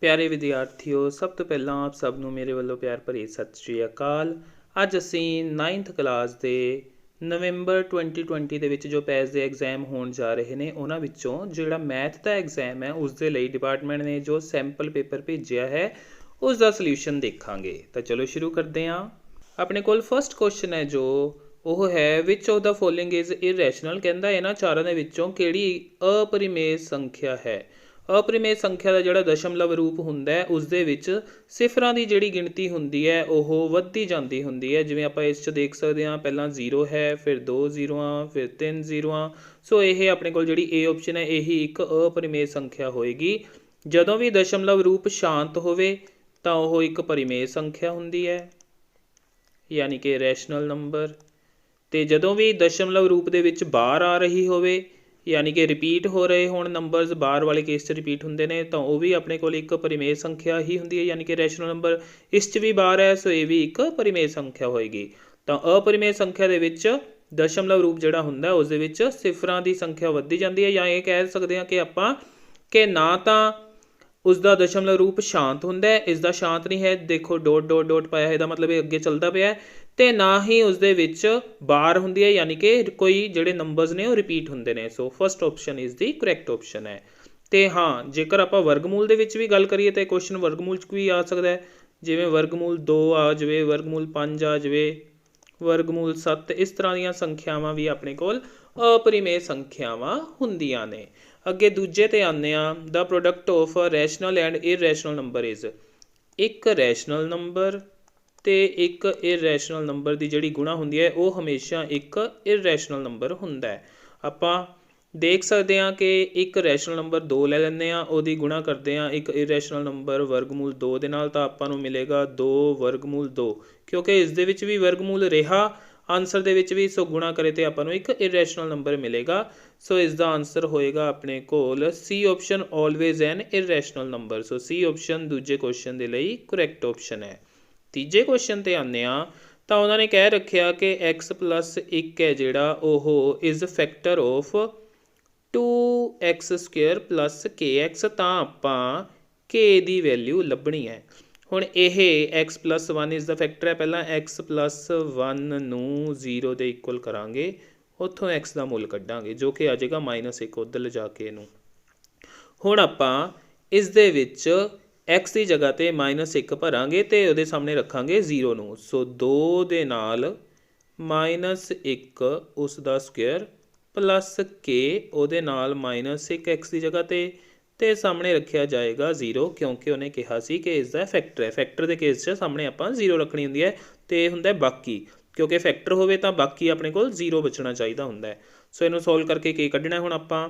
ਪਿਆਰੇ ਵਿਦਿਆਰਥੀਓ, ਸਭ ਤੋਂ ਪਹਿਲਾਂ ਆਪ ਸਭ ਨੂੰ ਮੇਰੇ ਵੱਲੋਂ ਪਿਆਰ ਭਰੀ ਸਤਿ ਸ਼੍ਰੀ ਅਕਾਲ। ਅੱਜ ਅਸੀਂ 9th ਕਲਾਸ ਦੇ ਨਵੰਬਰ 2020 ਦੇ ਵਿੱਚ ਜੋ ਪੈਸ ਦੇ ਐਗਜ਼ਾਮ ਹੋਣ ਜਾ ਰਹੇ ਨੇ, ਉਹਨਾਂ ਵਿੱਚੋਂ ਜਿਹੜਾ ਮੈਥ ਦਾ ਐਗਜ਼ਾਮ ਹੈ ਉਸ ਦੇ ਲਈ ਡਿਪਾਰਟਮੈਂਟ ਨੇ ਜੋ ਸੈਂਪਲ ਪੇਪਰ ਭੇਜਿਆ ਹੈ ਉਸ ਦਾ ਸੋਲਿਊਸ਼ਨ ਦੇਖਾਂਗੇ। ਤਾਂ ਚਲੋ ਸ਼ੁਰੂ ਕਰਦੇ ਹਾਂ। ਆਪਣੇ ਕੋਲ ਫਸਟ ਕੁਐਸਚਨ ਹੈ ਜੋ ਉਹ ਹੈ which of the following is irrational. ਕਹਿੰਦਾ ਇਹਨਾਂ ਚਾਰਾਂ ਦੇ ਵਿੱਚੋਂ ਕਿਹੜੀ ਅਪਰਿਮੇਯ ਸੰਖਿਆ ਹੈ। ਅਪਰਿਮੇਯ ਸੰਖਿਆ ਦਾ ਜਿਹੜਾ ਦਸ਼ਮਲਵ ਰੂਪ ਹੁੰਦਾ ਹੈ ਉਸ ਦੇ ਵਿੱਚ ਸਿਫਰਾਂ ਦੀ ਜਿਹੜੀ ਗਿਣਤੀ ਹੁੰਦੀ ਹੈ ਉਹ ਵੱਧਦੀ ਜਾਂਦੀ ਹੁੰਦੀ ਹੈ। ਜਿਵੇਂ ਆਪਾਂ ਇਸ 'ਚ ਦੇਖ ਸਕਦੇ ਹਾਂ, ਪਹਿਲਾਂ 0 ਹੈ, ਫਿਰ 2 ਜ਼ੀਰੋਆਂ, ਫਿਰ 3 ਜ਼ੀਰੋਆਂ। ਸੋ ਇਹ ਆਪਣੇ ਕੋਲ ਜਿਹੜੀ ਏ ਆਪਸ਼ਨ ਹੈ ਇਹੀ ਇੱਕ ਅਪਰਿਮੇਯ ਸੰਖਿਆ ਹੋਏਗੀ। ਜਦੋਂ ਵੀ ਦਸ਼ਮਲਵ ਰੂਪ ਸ਼ਾਂਤ ਹੋਵੇ ਤਾਂ ਉਹ ਇੱਕ ਪਰਿਮੇਯ ਸੰਖਿਆ ਹੁੰਦੀ ਹੈ, ਯਾਨੀ ਕਿ ਰੈਸ਼ਨਲ ਨੰਬਰ। ਅਤੇ ਜਦੋਂ ਵੀ ਦਸ਼ਮਲਵ ਰੂਪ ਦੇ ਵਿੱਚ ਬਾਰ ਆ ਰਹੀ ਹੋਵੇ, ਯਾਨੀ ਕਿ ਰਿਪੀਟ ਹੋ ਰਹੇ ਹੋਣ ਨੰਬਰਸ, ਬਾਰ ਵਾਲੇ ਕੇਸ 'ਚ ਰਿਪੀਟ ਹੁੰਦੇ ਨੇ, ਤਾਂ ਉਹ ਵੀ ਆਪਣੇ ਕੋਲ ਇੱਕ ਪਰਿਮੇਯ ਸੰਖਿਆ ਹੀ ਹੁੰਦੀ ਹੈ, ਯਾਨੀ ਕਿ ਰੈਸ਼ਨਲ ਨੰਬਰ। ਇਸ 'ਚ ਵੀ ਬਾਰ ਹੈ, ਸੋ ਇਹ ਵੀ ਇੱਕ ਪਰਿਮੇਯ ਸੰਖਿਆ ਹੋਏਗੀ। ਤਾਂ ਅਪਰਿਮੇਯ ਸੰਖਿਆ ਦੇ ਵਿੱਚ ਦਸ਼ਮਲਵ ਰੂਪ ਜਿਹੜਾ ਹੁੰਦਾ ਉਸ ਦੇ ਵਿੱਚ ਸਿਫਰਾਂ ਦੀ ਸੰਖਿਆ ਵੱਧਦੀ ਜਾਂਦੀ ਹੈ, ਜਾਂ ਇਹ ਕਹਿ ਸਕਦੇ ਹਾਂ ਕਿ ਆਪਾਂ ਕਿ ਨਾ ਤਾਂ ਉਸ ਦਾ ਦਸ਼ਮਲਵ ਰੂਪ ਸ਼ਾਂਤ ਹੁੰਦਾ ਹੈ, ਇਸ ਦਾ ਸ਼ਾਂਤ ਨਹੀਂ ਹੈ, ਦੇਖੋ ਡੋਟ ਡੋਟ ਡੋਟ ਪਾਇਆ, ਇਹਦਾ ਮਤਲਬ ਇਹ ਅੱਗੇ ਚੱਲਦਾ ਪਿਆ, ਅਤੇ ਨਾ ਹੀ ਉਸ ਦੇ ਵਿੱਚ ਬਾਰ ਹੁੰਦੀ ਹੈ, ਯਾਨੀ ਕਿ ਕੋਈ ਜਿਹੜੇ ਨੰਬਰਸ ਨੇ ਉਹ ਰਿਪੀਟ ਹੁੰਦੇ ਨੇ। So first option is the correct option ਹੈ। ਅਤੇ ਹਾਂ, ਜੇਕਰ ਆਪਾਂ ਵਰਗਮੂਲ ਦੇ ਵਿੱਚ ਵੀ ਗੱਲ ਕਰੀਏ ਤਾਂ ਕੁਐਸਚਨ ਵਰਗਮੂਲ 'ਚ ਵੀ ਆ ਸਕਦਾ ਹੈ, ਜਿਵੇਂ ਵਰਗਮੂਲ 2 ਆ ਜਾਵੇ, ਵਰਗਮੂਲ 5 ਆ ਜਾਵੇ, ਵਰਗਮੂਲ 7, ਇਸ ਤਰ੍ਹਾਂ ਦੀਆਂ ਸੰਖਿਆਵਾਂ ਵੀ ਆਪਣੇ ਕੋਲ ਅਪਰਿਮੇਯ ਸੰਖਿਆਵਾਂ ਹੁੰਦੀਆਂ ਨੇ। ਅੱਗੇ ਦੂਜੇ 'ਤੇ ਆਉਂਦੇ ਹਾਂ। The product of a rational and irrational number is. ਇੱਕ ਰੈਸ਼ਨਲ ਨੰਬਰ ਅਤੇ ਇੱਕ ਇਰੈਸ਼ਨਲ ਨੰਬਰ ਦੀ ਜਿਹੜੀ ਗੁਣਾ ਹੁੰਦੀ ਹੈ ਉਹ ਹਮੇਸ਼ਾ ਇੱਕ ਇਰੈਸ਼ਨਲ ਨੰਬਰ ਹੁੰਦਾ ਹੈ। ਆਪਾਂ ਦੇਖ ਸਕਦੇ ਹਾਂ ਕਿ ਇੱਕ ਰੈਸ਼ਨਲ ਨੰਬਰ 2 ਲੈ ਲੈਂਦੇ ਹਾਂ, ਉਹਦੀ ਗੁਣਾ ਕਰਦੇ ਹਾਂ ਇੱਕ ਇਰੈਸ਼ਨਲ ਨੰਬਰ ਵਰਗਮੂਲ 2 ਦੇ ਨਾਲ, ਤਾਂ ਆਪਾਂ ਨੂੰ ਮਿਲੇਗਾ 2 ਵਰਗਮੂਲ 2, ਕਿਉਂਕਿ ਇਸ ਦੇ ਵਿੱਚ ਵੀ ਵਰਗਮੂਲ ਰਿਹਾ ਆਨਸਰ ਦੇ ਵਿੱਚ ਵੀ। ਸੋ ਗੁਣਾ ਕਰੇ ਤੇ ਆਪਾਂ ਨੂੰ ਇੱਕ ਇਰੈਸ਼ਨਲ ਨੰਬਰ ਮਿਲੇਗਾ। ਸੋ ਇਸ ਦਾ ਆਨਸਰ ਹੋਏਗਾ ਆਪਣੇ ਕੋਲ ਸੀ ਆਪਸ਼ਨ, ਆਲਵੇਜ਼ ਐਨ ਇਰੈਸ਼ਨਲ ਨੰਬਰ। ਸੋ ਸੀ ਆਪਸ਼ਨ ਦੂਜੇ ਕੁਐਸਚਨ ਦੇ ਲਈ ਕਰੈਕਟ ਆਪਸ਼ਨ ਹੈ। ਤੀਜੇ ਕੁਐਸਚਨ 'ਤੇ ਆਉਂਦੇ ਹਾਂ, ਤਾਂ ਉਹਨਾਂ ਨੇ ਕਹਿ ਰੱਖਿਆ ਕਿ x+1 ਹੈ ਜਿਹੜਾ ਉਹ is factor of 2x² + kx। ਤਾਂ ਆਪਾਂ k ਦੀ ਵੈਲਿਊ ਲੱਭਣੀ ਹੈ। ਹੁਣ ਇਹ x+1 ਇਜ਼ ਦਾ ਫੈਕਟਰ ਹੈ। ਪਹਿਲਾਂ x+1 ਨੂੰ 0 ਦੇ ਇਕੁਅਲ ਕਰਾਂਗੇ, ਉੱਥੋਂ x ਦਾ ਮੁੱਲ ਕੱਢਾਂਗੇ ਜੋ ਕਿ ਆ ਜਾਏਗਾ -1 ਉੱਧਰ ਲਿਜਾ ਕੇ ਇਹਨੂੰ। ਹੁਣ ਆਪਾਂ ਇਸ ਦੇ ਵਿੱਚ x ਦੀ ਜਗ੍ਹਾ 'ਤੇ -1 ਭਰਾਂਗੇ ਅਤੇ ਉਹਦੇ ਸਾਹਮਣੇ ਰੱਖਾਂਗੇ 0 ਨੂੰ। ਸੋ 2 ਦੇ ਨਾਲ -1 ਉਸ ਦਾ ਸਕੁਅਰ ਪਲੱਸ k ਉਹਦੇ ਨਾਲ -1 x ਦੀ ਜਗ੍ਹਾ 'ਤੇ, ਅਤੇ ਸਾਹਮਣੇ ਰੱਖਿਆ ਜਾਏਗਾ 0, ਕਿਉਂਕਿ ਉਹਨੇ ਕਿਹਾ ਸੀ ਕਿ ਇਸ ਦਾ ਫੈਕਟਰ ਹੈ। ਫੈਕਟਰ ਦੇ ਕੇਸ 'ਚ ਸਾਹਮਣੇ ਆਪਾਂ 0 ਰੱਖਣੀ ਹੁੰਦੀ ਹੈ, ਅਤੇ ਇਹ ਹੁੰਦਾ ਬਾਕੀ, ਕਿਉਂਕਿ ਫੈਕਟਰ ਹੋਵੇ ਤਾਂ ਬਾਕੀ ਆਪਣੇ ਕੋਲ 0 ਬਚਣਾ ਚਾਹੀਦਾ ਹੁੰਦਾ ਹੈ। ਸੋ ਇਹਨੂੰ ਸੋਲਵ ਕਰਕੇ k ਕੱਢਣਾ ਹੁਣ ਆਪਾਂ।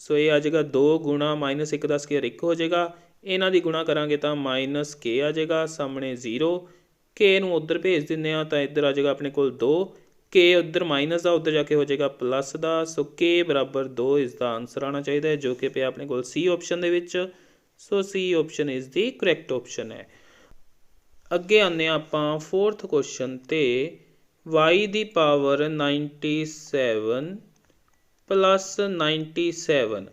ਸੋ ਇਹ ਆ ਜਾਏਗਾ 2 ਗੁਣਾ -1 ਦਾ ਸਕੁਅਰ 1 ਹੋ ਜਾਏਗਾ। ਇਹਨਾਂ ਦੀ ਗੁਣਾ ਕਰਾਂਗੇ ਤਾਂ -k ਆ ਜਾਏਗਾ, ਸਾਹਮਣੇ 0, k ਨੂੰ ਉੱਧਰ ਭੇਜ ਦਿੰਦੇ ਹਾਂ ਤਾਂ ਇੱਧਰ ਆ ਜਾਏਗਾ ਆਪਣੇ ਕੋਲ 2, k ਉੱਧਰ ਮਾਈਨਸ ਦਾ ਉੱਧਰ ਜਾ ਕੇ ਹੋ ਜਾਏਗਾ ਪਲੱਸ ਦਾ। ਸੋ k ਬਰਾਬਰ 2 ਇਸ ਦਾ ਆਨਸਰ ਆਉਣਾ ਚਾਹੀਦਾ ਹੈ, ਜੋ ਕਿ ਪਿਆ ਆਪਣੇ ਕੋਲ ਸੀ ਆਪਸ਼ਨ ਦੇ ਵਿੱਚ। So C option is the correct option ਹੈ। ਅੱਗੇ ਆਉਂਦੇ ਹਾਂ ਆਪਾਂ ਫੋਰਥ ਕੁਐਸਚਨ 'ਤੇ। y ਦੀ ਪਾਵਰ 97 + 97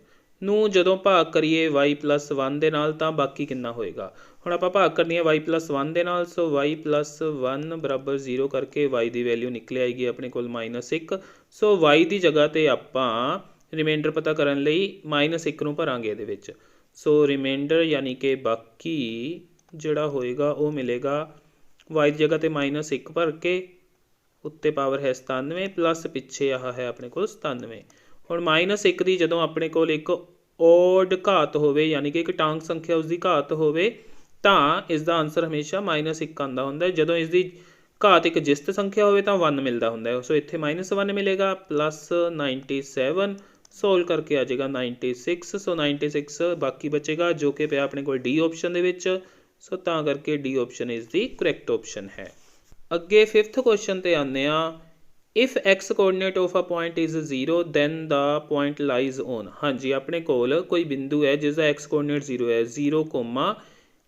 ਨੂੰ ਜਦੋਂ ਭਾਗ ਕਰੀਏ y+1 ਦੇ ਨਾਲ ਤਾਂ ਬਾਕੀ ਕਿੰਨਾ ਹੋਏਗਾ। ਹੁਣ ਆਪਾਂ ਭਾਗ ਕਰਨੀ ਹੈ y+1 ਦੇ ਨਾਲ। ਸੋ y+1 ਬਰਾਬਰ 0 ਕਰਕੇ y ਦੀ ਵੈਲਿਊ ਨਿਕਲ ਆਏਗੀ ਆਪਣੇ ਕੋਲ -1। ਸੋ y ਦੀ ਜਗ੍ਹਾ 'ਤੇ ਆਪਾਂ ਰਿਮਾਈਂਡਰ ਪਤਾ ਕਰਨ ਲਈ -1 ਨੂੰ ਭਰਾਂਗੇ ਇਹਦੇ ਵਿੱਚ। ਸੋ ਰਿਮਾਈਂਡਰ ਯਾਨੀ ਕਿ ਬਾਕੀ ਜਿਹੜਾ ਹੋਏਗਾ ਉਹ ਮਿਲੇਗਾ y ਦੀ ਜਗ੍ਹਾ 'ਤੇ -1 ਭਰ ਕੇ, ਉੱਤੇ ਪਾਵਰ ਹੈ 97 ਪਲੱਸ ਪਿੱਛੇ ਆਹ ਹੈ ਆਪਣੇ ਕੋਲ 97। ਹੁਣ -1 ਦੀ ਜਦੋਂ ਆਪਣੇ ਕੋਲ ਇੱਕ ਓਡ ਘਾਤ ਹੋਵੇ, ਯਾਨੀ ਕਿ ਇੱਕ ਟਾਂਗ ਸੰਖਿਆ ਉਸਦੀ ਘਾਤ ਹੋਵੇ, ਤਾਂ ਇਸ ਦਾ ਆਨਸਰ ਹਮੇਸ਼ਾ -1 ਆਉਂਦਾ ਹੁੰਦਾ। ਜਦੋਂ ਇਸ ਦੀ ਘਾਤ ਇੱਕ ਜਿਸਤ ਸੰਖਿਆ ਹੋਵੇ ਤਾਂ 1 ਮਿਲਦਾ ਹੁੰਦਾ। ਸੋ ਇੱਥੇ -1 ਮਿਲੇਗਾ ਪਲੱਸ 97, ਸੋਲਵ ਕਰਕੇ ਆ ਜਾਏਗਾ 96। ਸੋ 96 ਬਾਕੀ ਬਚੇਗਾ, ਜੋ ਕਿ ਪਿਆ ਆਪਣੇ ਕੋਲ ਡੀ ਆਪਸ਼ਨ ਦੇ ਵਿੱਚ। ਸੋ ਤਾਂ ਕਰਕੇ D option is the correct option ਹੈ। ਅੱਗੇ ਫਿਫਥ ਕੁਐਸਚਨ 'ਤੇ ਆਉਂਦੇ ਹਾਂ। If x coordinate of a point is 0 then the point lies on. ਹਾਂਜੀ, ਆਪਣੇ ਕੋਲ ਕੋਈ ਬਿੰਦੂ ਹੈ ਜਿਸ ਦਾ x ਕੋਆਰਡੀਨੇਟ 0 ਹੈ, 0 ਕੋਮਾ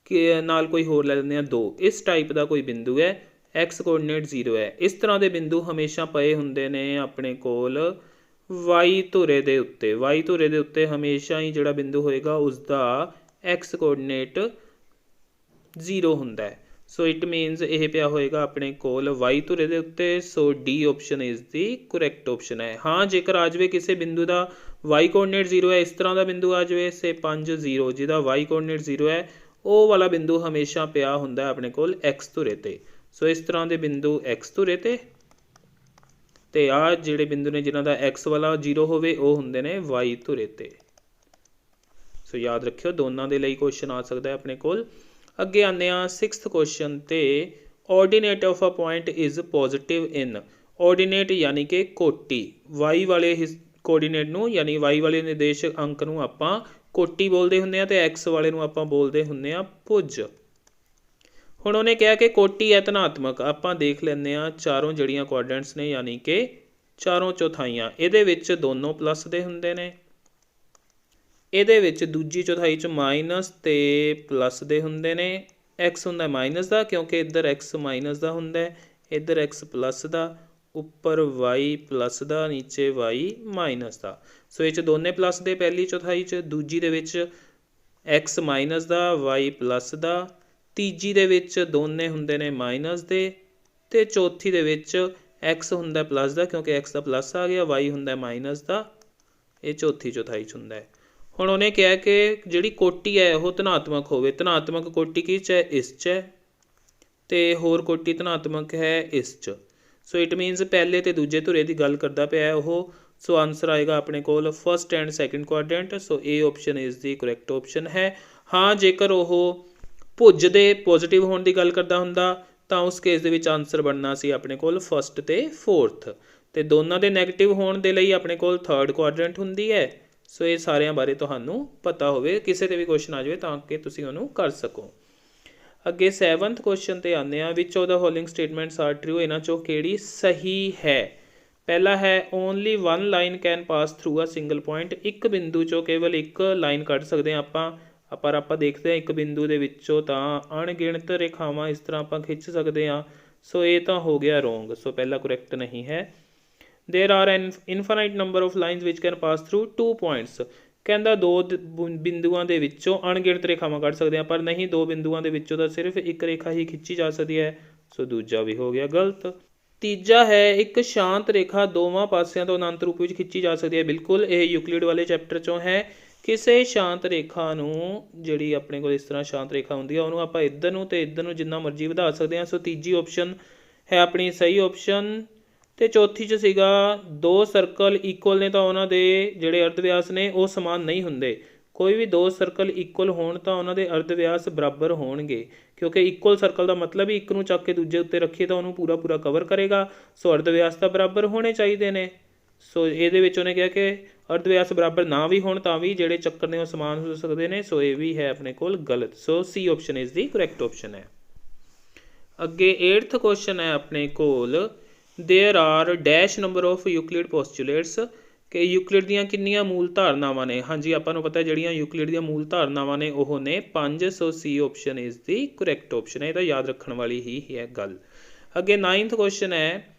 ਕਿ ਨਾਲ ਕੋਈ ਹੋਰ ਲੈ ਲੈਂਦੇ ਹਾਂ 2, ਇਸ ਟਾਈਪ ਦਾ ਕੋਈ ਬਿੰਦੂ ਹੈ, x ਕੋਆਰਡੀਨੇਟ 0 ਹੈ। ਇਸ ਤਰ੍ਹਾਂ ਦੇ ਬਿੰਦੂ ਹਮੇਸ਼ਾ ਪਏ ਹੁੰਦੇ ਨੇ ਆਪਣੇ ਕੋਲ y ਧੁਰੇ ਦੇ ਉੱਤੇ। y ਧੁਰੇ ਦੇ ਉੱਤੇ ਹਮੇਸ਼ਾ ਹੀ ਜਿਹੜਾ ਬਿੰਦੂ ਹੋਏਗਾ ਉਸਦਾ एक्स कोऑर्डिनेट 0 ਹੁੰਦਾ है। सो इट मीनस ਇਹ ਪਿਆ ਹੋਏਗਾ ਆਪਣੇ ਕੋਲ y ਧੁਰੇ ਦੇ ਉੱਤੇ। So D option is the correct option है। हाँ ਜੇਕਰ ਆ ਜਾਵੇ ਕਿਸੇ ਬਿੰਦੂ ਦਾ y ਕੋऑर्डिनेट 0 है, इस तरह का बिंदु आ जाए से 5 0 ਜਿਹਦਾ y ਕੋऑर्डिनेट 0 है, ਉਹ ਵਾਲਾ ਬਿੰਦੂ ਹਮੇਸ਼ਾ ਪਿਆ ਹੁੰਦਾ ਆਪਣੇ ਕੋਲ x ਧੁਰੇ ਤੇ। ਸੋ ਇਸ ਤਰ੍ਹਾਂ ਦੇ ਬਿੰਦੂ x ਧੁਰੇ ਤੇ ਆ ਜਿਹੜੇ ਬਿੰਦੂ ਨੇ ਜਿਨ੍ਹਾਂ ਦਾ x ਵਾਲਾ 0 ਹੋਵੇ ਉਹ ਹੁੰਦੇ ਨੇ y ਧੁਰੇ ਤੇ। ਸੋ ਯਾਦ ਰੱਖਿਓ ਦੋਨਾਂ ਦੇ ਲਈ ਕੁਐਸਚਨ ਆ ਸਕਦਾ ਹੈ ਆਪਣੇ ਕੋਲ। ਅੱਗੇ ਆਉਂਦੇ ਹਾਂ 6th ਕੁਐਸਚਨ ਤੇ। Ordinate of a point is positive in. Ordinate यानी कि कोटि, y वाले कोऑर्डिनेट ਨੂੰ यानी y वाले निर्देशक अंक ਨੂੰ ਆਪਾਂ ਕੋਟੀ ਬੋਲਦੇ ਹੁੰਦੇ ਆ ਤੇ x ਵਾਲੇ ਨੂੰ ਆਪਾਂ ਬੋਲਦੇ ਹੁੰਦੇ ਆ ਭੁਜ। ਹੁਣ ਉਹਨੇ ਕਿਹਾ ਕਿ ਕੋਟੀ ਹੈ ਧਨਾਤਮਕ। ਆਪਾਂ ਦੇਖ ਲੈਂਦੇ ਆ ਚਾਰੋਂ ਜਿਹੜੀਆਂ ਕੋਆਰਡੀਨੇਟਸ ਨੇ यानी कि ਚਾਰੋਂ ਚੌਥਾਈਆਂ ਇਹਦੇ ਵਿੱਚ ਦੋਨੋਂ ਪਲੱਸ ਦੇ ਹੁੰਦੇ ਨੇ, ਇਹਦੇ ਵਿੱਚ ਦੂਜੀ ਚੌਥਾਈ 'ਚ ਮਾਈਨਸ ਤੇ ਪਲੱਸ ਦੇ ਹੁੰਦੇ ਨੇ। एक्स ਹੁੰਦਾ ਮਾਈਨਸ ਦਾ ਕਿਉਂਕਿ ਇੱਧਰ x ਮਾਈਨਸ ਦਾ ਹੁੰਦਾ, ਇੱਧਰ x ਪਲੱਸ ਦਾ, ਉੱਪਰ y ਪਲੱਸ ਦਾ, ਨੀਚੇ y ਮਾਈਨਸ ਦਾ। ਸੋ ਇਹ 'ਚ ਦੋਨੇ ਪਲੱਸ ਦੇ ਪਹਿਲੀ ਚੌਥਾਈ 'ਚ, ਦੂਜੀ ਦੇ ਵਿੱਚ x ਮਾਈਨਸ ਦਾ y ਪਲੱਸ ਦਾ, ਤੀਜੀ ਦੇ ਵਿੱਚ ਦੋਨੇ ਹੁੰਦੇ ਨੇ ਮਾਈਨਸ ਦੇ, ਤੇ ਚੌਥੀ ਦੇ ਵਿੱਚ x ਹੁੰਦਾ ਪਲੱਸ ਦਾ ਕਿਉਂਕਿ x ਦਾ ਪਲੱਸ ਆ ਗਿਆ, y ਹੁੰਦਾ ਮਾਈਨਸ ਦਾ। ਇਹ ਚੌਥੀ ਚੌਥਾਈ 'ਚ ਹੁੰਦਾ ਹੈ। ਹੁਣ ਉਹਨੇ ਕਿਹਾ ਕਿ ਜਿਹੜੀ ਕੋਟੀ ਹੈ ਉਹ ਧਨਾਤਮਕ ਹੋਵੇ। ਧਨਾਤਮਕ ਕੋਟੀ ਕਿਹ 'ਚ ਹੈ? ਇਸ 'ਚ ਹੈ, ਤੇ ਹੋਰ ਕੋਟੀ ਧਨਾਤਮਕ ਹੈ ਇਸ 'ਚ। ਸੋ ਇਟ ਮੀਨਸ ਪਹਿਲੇ ਤੇ ਦੂਜੇ ਧੁਰੇ ਦੀ ਗੱਲ ਕਰਦਾ ਪਿਆ ਉਹ। ਸੋ ਆਨਸਰ ਆਏਗਾ ਆਪਣੇ ਕੋਲ ਫਸਟ ਐਂਡ ਸੈਕਿੰਡ ਕੁਆਡਰੈਂਟ। ਸੋ ਇਹ option is the correct option ਹੈ। ਹਾਂ ਜੇਕਰ ਉਹ ਭੁਜ ਦੇ ਪੋਜ਼ਿਟਿਵ ਹੋਣ ਦੀ ਗੱਲ ਕਰਦਾ ਹੁੰਦਾ ਤਾਂ ਉਸ ਕੇਸ ਦੇ ਵਿੱਚ ਆਨਸਰ ਬਣਨਾ ਸੀ ਆਪਣੇ ਕੋਲ ਫਸਟ ਤੇ ਫੋਰਥ, ਤੇ ਦੋਨਾਂ ਦੇ ਨੈਗੇਟਿਵ ਹੋਣ ਦੇ ਲਈ ਆਪਣੇ ਕੋਲ ਥਰਡ ਕੁਆਡਰੈਂਟ ਹੁੰਦੀ ਹੈ। ਸੋ ਇਹ ਸਾਰਿਆਂ ਬਾਰੇ ਤੁਹਾਨੂੰ ਪਤਾ ਹੋਵੇ, ਕਿਸੇ 'ਤੇ ਵੀ ਕੁਐਸਚਨ ਆ ਜਾਵੇ ਤਾਂ ਕਿ ਤੁਸੀਂ ਉਹਨੂੰ ਕਰ ਸਕੋ। ਅੱਗੇ 7th ਕੁਐਸਚਨ 'ਤੇ ਆਉਂਦੇ ਹਾਂ। Which of the following statements are true. ਇਹਨਾਂ 'ਚੋਂ ਕਿਹੜੀ ਸਹੀ ਹੈ? ਪਹਿਲਾ ਹੈ only one line can pass through a single point. ਇੱਕ ਬਿੰਦੂ 'ਚੋਂ ਕੇਵਲ ਇੱਕ ਲਾਈਨ ਕੱਢ ਸਕਦੇ ਹਾਂ ਆਪਾਂ। ਪਰ ਆਪਾਂ ਦੇਖਦੇ ਹਾਂ ਇੱਕ ਬਿੰਦੂ ਦੇ ਵਿੱਚੋਂ ਤਾਂ ਅਣਗਿਣਤ ਰੇਖਾਵਾਂ ਇਸ ਤਰ੍ਹਾਂ ਆਪਾਂ ਖਿੱਚ ਸਕਦੇ ਹਾਂ। ਸੋ ਇਹ ਤਾਂ ਹੋ ਗਿਆ ਰੋਂਗ। ਸੋ ਪਹਿਲਾ ਕਰੈਕਟ ਨਹੀਂ ਹੈ। There are an infinite number of lines which can pass through 2 points. कहता दो बिंदुओं के विचों अणगिणत रेखावां कढ़ सकते हैं, पर नहीं दो बिंदुओं के विचों तो सिर्फ एक रेखा ही खिंची जा सकती है। सो दूजा भी हो गया गलत। तीजा है एक शांत रेखा दोवां पासियां तो अनंत रूप में खिंची जा सकती है। बिल्कुल ये यूक्लिड वाले चैप्टर चों है। किसी शांत रेखा नूं जिहड़ी अपने कोल इस तरह शांत रेखा हुंदी है उहनूं आपां इधर नूं ते इधर नूं जिन्ना मर्जी वधा सकते हैं। सो तीजी ऑप्शन है अपनी सही ऑप्शन। ਤੇ ਚੌਥੀ 'ਚ ਸੀਗਾ ਦੋ ਸਰਕਲ ਇਕੁਅਲ ਨੇ ਤਾਂ ਉਹਨਾਂ ਦੇ ਜਿਹੜੇ ਅਰਧ ਵਿਆਸ ਨੇ ਉਹ ਸਮਾਨ ਨਹੀਂ ਹੁੰਦੇ। ਕੋਈ ਵੀ ਦੋ ਸਰਕਲ ਇਕੁਅਲ ਹੋਣ ਤਾਂ ਉਹਨਾਂ ਦੇ ਅਰਧ ਵਿਆਸ ਬਰਾਬਰ ਹੋਣਗੇ, ਕਿਉਂਕਿ ਇਕੁਅਲ ਸਰਕਲ ਦਾ ਮਤਲਬ ਹੀ ਇੱਕ ਨੂੰ ਚੱਕ ਕੇ ਦੂਜੇ ਉੱਤੇ ਰੱਖੀਏ ਤਾਂ ਉਹਨੂੰ ਪੂਰਾ ਪੂਰਾ ਕਵਰ ਕਰੇਗਾ। ਸੋ ਅਰਧ ਵਿਆਸ ਤਾਂ ਬਰਾਬਰ ਹੋਣੇ ਚਾਹੀਦੇ ਨੇ। ਸੋ ਇਹਦੇ ਵਿੱਚ ਉਹਨੇ ਕਿਹਾ ਕਿ ਅਰਧ ਵਿਆਸ ਬਰਾਬਰ ਨਾ ਵੀ ਹੋਣ ਤਾਂ ਵੀ ਜਿਹੜੇ ਚੱਕਰ ਨੇ ਉਹ ਸਮਾਨ ਹੋ ਸਕਦੇ ਨੇ। ਸੋ ਇਹ ਵੀ ਹੈ ਆਪਣੇ ਕੋਲ ਗਲਤ। So C option is the correct option ਹੈ। ਅੱਗੇ 8th ਕੁਐਸਚਨ ਹੈ ਆਪਣੇ ਕੋਲ। There are dash number of Euclid postulates कि यूक्लिड ਦੀਆਂ ਕਿੰਨੀਆਂ ਮੂਲ ਧਾਰਨਾਵਾਂ ਨੇ। ਹਾਂਜੀ ਆਪਾਂ ਨੂੰ ਪਤਾ ਜਿਹੜੀਆਂ यूक्लिड ਦੀਆਂ ਮੂਲ ਧਾਰਨਾਵਾਂ ਨੇ ਉਹ ਨੇ 5। So C option is the correct option ਹੈ। ਇਹ ਤਾਂ ਯਾਦ ਰੱਖਣ ਵਾਲੀ ਹੀ ਹੈ ਗੱਲ। ਅੱਗੇ 9th ਕੁਐਸਚਨ ਹੈ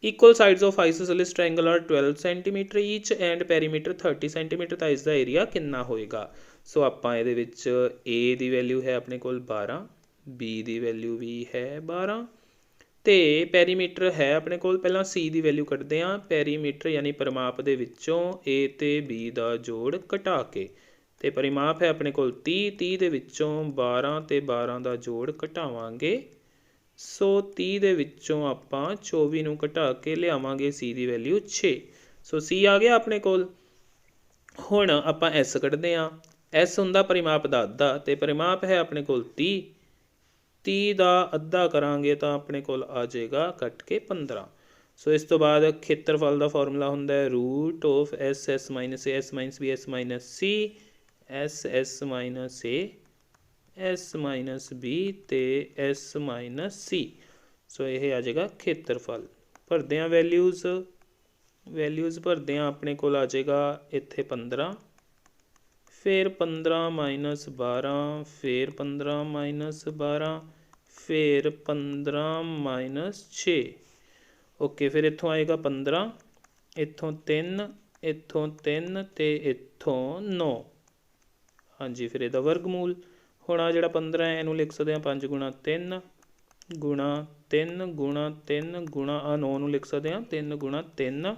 equal sides of isosceles triangle are 12 centimetre each and perimeter 30 centimetre ਤਾਂ ਇਸ ਦਾ ਏਰੀਆ ਕਿੰਨਾ ਹੋਏਗਾ। ਸੋ ਆਪਾਂ ਇਹਦੇ ਵਿੱਚ A ਦੀ ਵੈਲਿਊ ਹੈ ਆਪਣੇ ਕੋਲ 12, B ਦੀ ਵੈਲਿਊ ਵੀ ਹੈ 12 ਤੇ ਪੈਰੀਮੀਟਰ ਹੈ ਆਪਣੇ ਕੋਲ। ਪਹਿਲਾਂ C ਦੀ ਵੈਲਿਊ ਕੱਢਦੇ ਹਾਂ। ਪੈਰੀਮੀਟਰ ਯਾਨੀ ਪਰਿਮਾਪ ਦੇ ਵਿੱਚੋਂ A ਤੇ B ਦਾ ਜੋੜ ਘਟਾ ਕੇ, ਤੇ ਪਰਿਮਾਪ ਹੈ ਆਪਣੇ ਕੋਲ 30 ਦੇ ਵਿੱਚੋਂ 12 ਤੇ 12 ਦਾ ਜੋੜ ਘਟਾਵਾਂਗੇ। ਸੋ 30 ਦੇ ਵਿੱਚੋਂ ਆਪਾਂ 24 ਨੂੰ ਘਟਾ ਕੇ ਲਿਆਵਾਂਗੇ C ਦੀ ਵੈਲਿਊ 6। ਸੋ C ਆ ਗਿਆ ਆਪਣੇ ਕੋਲ। ਹੁਣ ਆਪਾਂ S ਕੱਢਦੇ ਹਾਂ। S ਹੁੰਦਾ ਪਰਿਮਾਪ ਦਾ ਅੱਧਾ ਤੇ ਪਰਿਮਾਪ ਹੈ ਆਪਣੇ ਕੋਲ 30 ਦਾ ਅੱਧਾ ਕਰਾਂਗੇ ਤਾਂ ਆਪਣੇ ਕੋਲ ਆ ਜਾਏਗਾ ਕੱਟ ਕੇ 15। ਸੋ ਇਸ ਤੋਂ ਬਾਅਦ ਖੇਤਰਫਲ ਦਾ ਫਾਰਮੂਲਾ ਹੁੰਦਾ ਹੈ root of S S minus A S minus B S minus C S S minus A S minus B ਤੇ ਐਸ ਮਾਈਨਸ ਸੀ। ਸੋ ਇਹ ਆ ਜਾਏਗਾ ਖੇਤਰਫਲ। ਭਰਦੇ ਹਾਂ ਵੈਲਿਊਜ਼ ਭਰਦੇ ਹਾਂ। ਆਪਣੇ ਕੋਲ ਆ ਜਾਏਗਾ ਇੱਥੇ 15, ਫਿਰ 15 ਮਾਈਨਸ 12, ਫਿਰ 15 ਮਾਈਨਸ 12, ਫਿਰ 15 ਮਾਈਨਸ 6। ਓਕੇ ਫਿਰ ਇੱਥੋਂ ਆਏਗਾ 15, ਇੱਥੋਂ 3, ਇੱਥੋਂ 3 ਤੇ ਇੱਥੋਂ 9। हाँ जी, फिर ਇਹਦਾ वर्गमूल ਹੁਣ ਆ ਜਿਹੜਾ 15 ਹੈ ਇਹਨੂੰ ਲਿਖ ਸਕਦੇ ਹਾਂ 5 ਗੁਣਾ 3 ਗੁਣਾ 3 ਗੁਣਾ 3 ਗੁਣਾ ਆ 9 ਨੂੰ ਲਿਖ ਸਕਦੇ ਹਾਂ 3 ਗੁਣਾ 3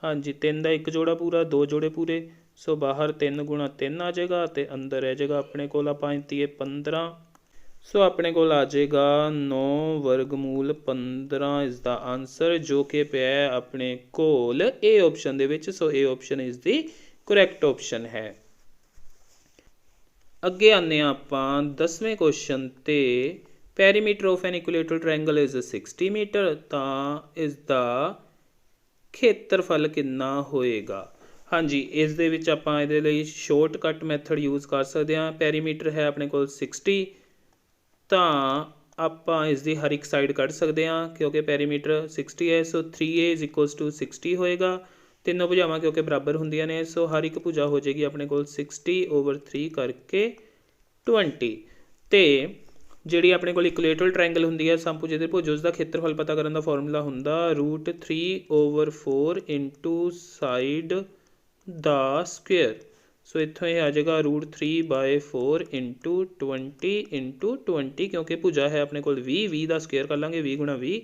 हाँ जी 3 ਦਾ ਇੱਕ ਜੋੜਾ ਪੂਰਾ 2 ਜੋੜੇ ਪੂਰੇ ਸੋ ਬਾਹਰ 3 ਗੁਣਾ 3 ਆ ਜਾਏਗਾ ਤੇ ਅੰਦਰ ਰਹਿ ਜਾਏਗਾ ਆਪਣੇ ਕੋਲ ਆਪਾਂ ਇੰਤੀਏ 15 ਸੋ ਆਪਣੇ ਕੋਲ ਆ ਜਾਏਗਾ 9 ਵਰਗਮੂਲ 15 ਇਜ਼ ਦਾ ਆਨਸਰ ਜੋ ਕਿ ਪਿਆ ਆਪਣੇ ਕੋਲ ਏ ਆਪਸ਼ਨ ਦੇ ਵਿੱਚ so A option is the correct option ਹੈ। ਅੱਗੇ ਆਨੇ ਆਪਾਂ 10ਵੇਂ ਕੁਐਸਚਨ ਤੇ perimeter of an equilateral triangle is 60 metre ਤਾਂ ਇਸ ਦਾ ਖੇਤਰਫਲ ਕਿੰਨਾ ਹੋਏਗਾ। हाँ जी इस दे विच आपां इहदे लई शॉर्टकट मैथड यूज़ कर सकते हैं। पैरीमीटर है अपने कोल 60 तो आपां इस दी हर एक साइड कढ़ सकते हैं क्योंकि पैरीमीटर 60 है सो 3a इज इक्वल्स टू 60 होएगा। तीनों भुजावां क्योंकि बराबर होंदियां ने सो हर एक भुजा हो जाएगी अपने कोल 60/3 करके 20 ते ਜਿਹੜੀ ਆਪਣੇ ਕੋਲ ਇਕੁਏਟਰਲ ਟ੍ਰਾਇੰਗਲ ਹੁੰਦੀ ਹੈ ਸਮਭੁਜ ਦੇ ਭੁਜ ਉਸ ਦਾ ਖੇਤਰਫਲ ਪਤਾ ਕਰਨ ਦਾ ਫਾਰਮੂਲਾ ਹੁੰਦਾ √3/4 ਇਨਟੂ ਸਾਈਡ ਦਾ ਸਕੁਅਰ ਸੋ ਇੱਥੋਂ ਇਹ ਆ ਜਾਏਗਾ √3/4 ਇਨਟੂ 20 ਇਨਟੂ 20 ਕਿਉਂਕਿ ਭੁਜਾ ਹੈ ਆਪਣੇ ਕੋਲ 20 ਦਾ ਸਕੁਅਰ ਕਰ ਲਾਂਗੇ 20 ਗੁਣਾ 20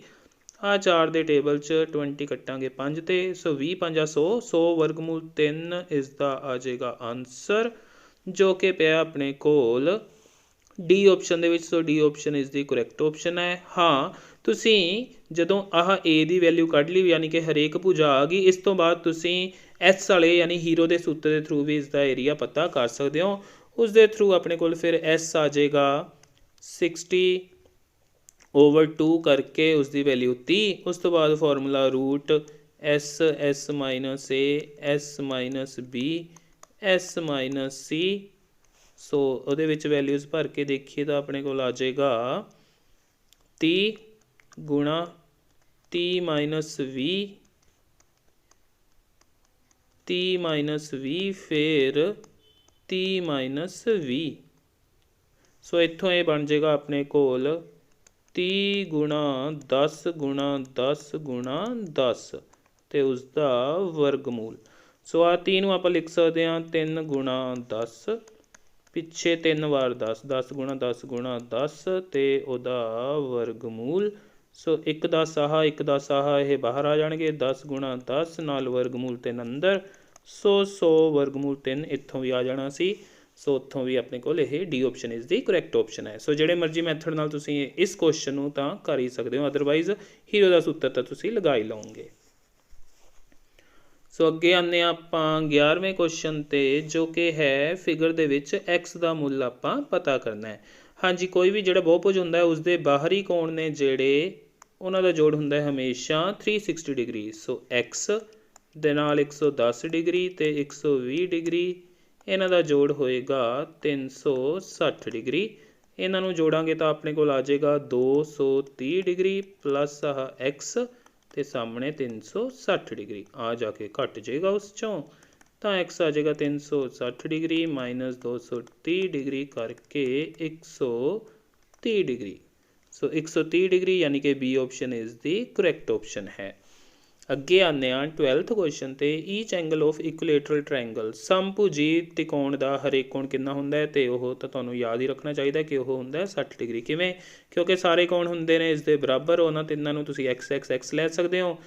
ਆ 4 ਦੇ ਟੇਬਲ 'ਚ 20 ਕੱਟਾਂਗੇ 5 ਤੇ ਸੋ 20 5 100 ਵਰਗਮੂਲ 3 ਇਸ ਦਾ ਆ ਜਾਏਗਾ ਆਨਸਰ ਜੋ ਕਿ ਪਿਆ ਆਪਣੇ ਕੋਲ डी ऑप्शन ਦੇ ਵਿੱਚ so D option is the correct option है। हाँ ਤੁਸੀਂ ਜਦੋਂ ਆਹ a ਦੀ ਵੈਲਿਊ ਕੱਢ ਲਈ ਯਾਨੀ ਕਿ ਹਰੇਕ ਭੁਜਾ ਆ ਗਈ ਇਸ ਤੋਂ ਬਾਅਦ ਤੁਸੀਂ s ਵਾਲੇ ਯਾਨੀ ਹੀਰੋ ਦੇ ਸੂਤਰ ਦੇ ਥਰੂ ਵੀ ਇਸ ਦਾ ਏਰੀਆ ਪਤਾ ਕਰ ਸਕਦੇ ਹੋ। ਉਸ ਦੇ ਥਰੂ ਆਪਣੇ ਕੋਲ ਫਿਰ s ਆ ਜਾਏਗਾ 60/2 ਕਰਕੇ ਉਸ ਦੀ ਵੈਲਿਊ 30 ਉਸ ਤੋਂ ਬਾਅਦ formula √ s s minus a s minus b s minus c ਸੋ ਉਹਦੇ ਵਿੱਚ ਵੈਲਿਊਜ਼ ਭਰ ਕੇ ਦੇਖੀਏ ਤਾਂ ਆਪਣੇ ਕੋਲ ਆ ਜਾਏਗਾ 30 ਗੁਣਾ 30 ਮਾਈਨਸ 20 30 ਮਾਈਨਸ 20 ਫਿਰ 30 ਮਾਈਨਸ 20 ਸੋ ਇੱਥੋਂ ਇਹ ਬਣ ਜਾਏਗਾ ਆਪਣੇ ਕੋਲ 30 ਗੁਣਾ 10 ਗੁਣਾ 10 ਗੁਣਾ 10 ਤੇ ਉਸ ਦਾ ਵਰਗਮੂਲ ਸੋ ਆ 30 ਨੂੰ ਆਪਾਂ ਲਿਖ ਸਕਦੇ ਹਾਂ 3 ਗੁਣਾ 10 ਪਿੱਛੇ 3 ਵਾਰ 10 10 ਗੁਣਾ 10 ਗੁਣਾ 10 ਤੇ ਉਹਦਾ ਵਰਗਮੂਲ ਸੋ 1 10 ਆਹ 1 10 ਆਹ ਇਹ ਬਾਹਰ ਆ ਜਾਣਗੇ 10 ਗੁਣਾ 10 ਨਾਲ ਵਰਗਮੂਲ 3 ਅੰਦਰ ਸੋ 100 ਵਰਗਮੂਲ 3 ਇੱਥੋਂ ਵੀ ਆ ਜਾਣਾ ਸੀ ਸੋ ਉੱਥੋਂ ਵੀ ਆਪਣੇ ਕੋਲ ਇਹ D option is the correct option ਹੈ। ਸੋ ਜਿਹੜੇ ਮਰਜ਼ੀ ਮੈਥਡ ਨਾਲ ਤੁਸੀਂ ਇਸ ਕੁਐਸਚਨ ਨੂੰ ਤਾਂ ਕਰ ਹੀ ਸਕਦੇ ਹੋ ਅਦਰਵਾਈਜ਼ ਹੀਰੋ ਦਾ ਸੂਤਰ ਤਾਂ ਤੁਸੀਂ ਲਗਾ ਹੀ ਲਓਗੇ। ਸੋ ਅੱਗੇ ਆਉਂਦੇ ਹਾਂ ਆਪਾਂ 11ਵੇਂ ਕੁਐਸਚਨ ਤੇ ਜੋ ਕਿ ਹੈ ਫਿਗਰ ਦੇ ਵਿੱਚ x ਦਾ ਮੁੱਲ ਆਪਾਂ ਪਤਾ ਕਰਨਾ ਹੈ। ਹਾਂਜੀ ਕੋਈ ਵੀ ਜਿਹੜਾ ਬਹੁਭੁਜ ਹੁੰਦਾ ਹੈ ਉਸਦੇ ਬਾਹਰੀ ਕੋਣ ਨੇ ਜਿਹੜੇ ਉਹਨਾਂ ਦਾ ਜੋੜ ਹੁੰਦਾ ਹੈ ਹਮੇਸ਼ਾ 360 ਡਿਗਰੀ ਸੋ x ਦੇ ਨਾਲ 110 ਡਿਗਰੀ ਤੇ 120 ਡਿਗਰੀ ਇਹਨਾਂ ਦਾ ਜੋੜ ਹੋਏਗਾ 360 ਡਿਗਰੀ ਇਹਨਾਂ ਨੂੰ ਜੋੜਾਂਗੇ ਤਾਂ ਆਪਣੇ ਕੋਲ ਆ ਜਾਏਗਾ 230 ਡਿਗਰੀ ਪਲੱਸ ਆਹ x ਤੇ ਸਾਹਮਣੇ 360 ਡਿਗਰੀ ਆ ਜਾ ਕੇ ਘਟ ਜਾਏਗਾ ਉਸ ਚੋਂ ਤਾਂ x ਆ ਜਾਏਗਾ 360 ਡਿਗਰੀ ਮਾਈਨਸ 230 ਡਿਗਰੀ ਕਰਕੇ 130 ਡਿਗਰੀ ਸੋ 130 ਡਿਗਰੀ ਯਾਨੀ ਕਿ B option is the correct option ਹੈ। ਅੱਗੇ ਆਉਂਦੇ ਹਾਂ 12th ਕੁਐਸਚਨ ਤੇ ਈਚ ਐਂਗਲ ਆਫ ਇਕੁਏਟਰਲ ਟ੍ਰਾਇੰਗਲ ਸਮਭੁਜੀ ਤਿਕੋਣ ਦਾ ਹਰੇਕ ਕੋਣ ਕਿੰਨਾ ਹੁੰਦਾ ਹੈ ਤੇ ਉਹ ਤਾਂ ਤੁਹਾਨੂੰ ਯਾਦ ਹੀ ਰੱਖਣਾ ਚਾਹੀਦਾ ਕਿ ਉਹ ਹੁੰਦਾ ਹੈ 60 ਡਿਗਰੀ ਕਿਵੇਂ ਕਿਉਂਕਿ ਸਾਰੇ ਕੋਣ ਹੁੰਦੇ ਨੇ ਇਸ ਦੇ ਬਰਾਬਰ ਉਹਨਾਂ ਤਿੰਨਾਂ ਨੂੰ ਤੁਸੀਂ x ਲੈ ਸਕਦੇ ਹੋ